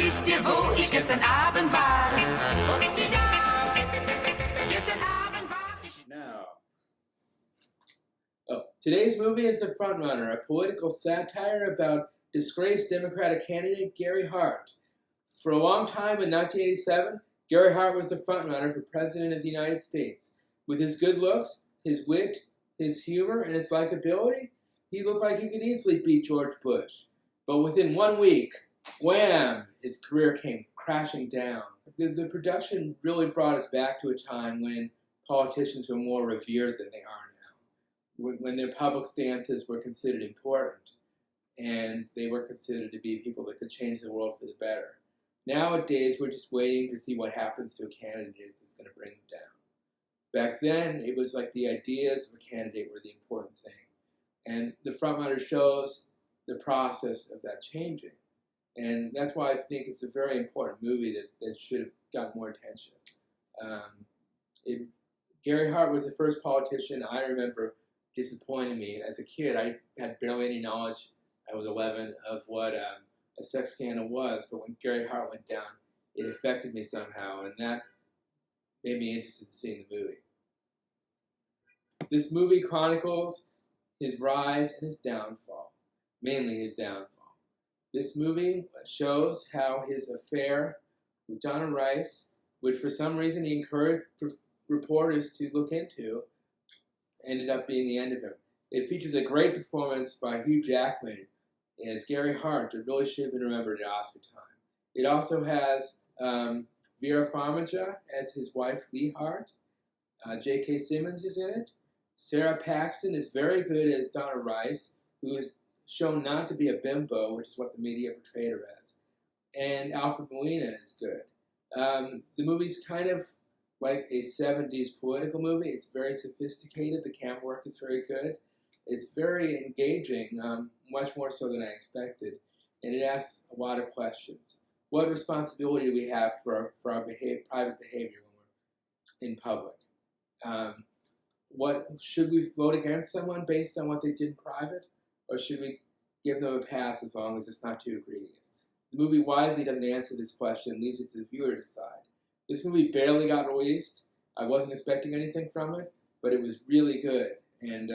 Wisst ihr, wo ich gestern Abend war? Gestern Abend war ich... Now. Oh, today's movie is The Frontrunner, a political satire about disgraced Democratic candidate Gary Hart. For a long time in 1987, Gary Hart was the frontrunner for President of the United States. With his good looks, his wit, his humor, and his likability, he looked like he could easily beat George Bush. But within 1 week, wham, his career came crashing down. The production really brought us back to a time when politicians were more revered than they are now, when their public stances were considered important, and they were considered to be people that could change the world for the better. Nowadays, we're just waiting to see what happens to a candidate that's going to bring them down. Back then, it was like the ideas of a candidate were the important thing. And The Frontrunner shows the process of that changing. And that's why I think it's a very important movie that should have gotten more attention. Gary Hart was the first politician I remember disappointing me. As a kid, I had barely any knowledge, I was 11, of what a sex scandal was. But when Gary Hart went down, it affected me somehow, and that made me interested in seeing the movie. This movie chronicles his rise and his downfall, mainly his downfall. This movie shows how his affair with Donna Rice, which for some reason he encouraged reporters to look into, ended up being the end of him. It features a great performance by Hugh Jackman as Gary Hart that really should have been remembered at Oscar time. It also has Vera Farmiga as his wife, Lee Hart. J.K. Simmons is in it. Sarah Paxton is very good as Donna Rice, who is shown not to be a bimbo, which is what the media portrayed her as. And Alfred Molina is good. The movie's kind of like a 70s political movie. It's very sophisticated. The camera work is very good. It's very engaging, much more so than I expected. And it asks a lot of questions. What responsibility do we have for our private behavior when we're in public? Should we vote against someone based on what they did in private? Or should we give them a pass as long as it's not too egregious? The movie wisely doesn't answer this question, leaves it to the viewer to decide. This movie barely got released. I wasn't expecting anything from it, but it was really good, and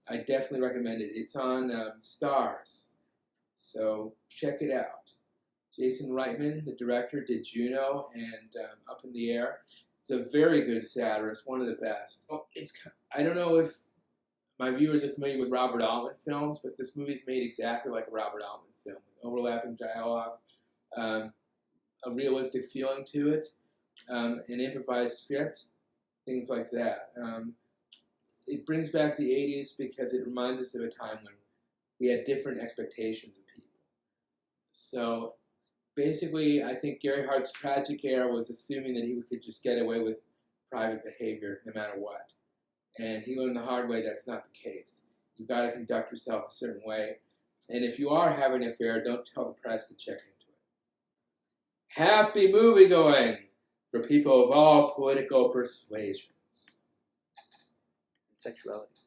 I definitely recommend it. It's on Stars, so check it out. Jason Reitman, the director, did Juno and Up in the Air. It's a very good satirist, one of the best. I don't know if my viewers are familiar with Robert Altman films, but this movie's made exactly like a Robert Altman film, with overlapping dialogue, a realistic feeling to it, an improvised script, things like that. It brings back the 80s because it reminds us of a time when we had different expectations of people. So basically, I think Gary Hart's tragic era was assuming that he could just get away with private behavior no matter what. And he learned the hard way that's not the case. You've got to conduct yourself a certain way. And if you are having an affair, don't tell the press to check into it. Happy movie going for people of all political persuasions. Sexuality.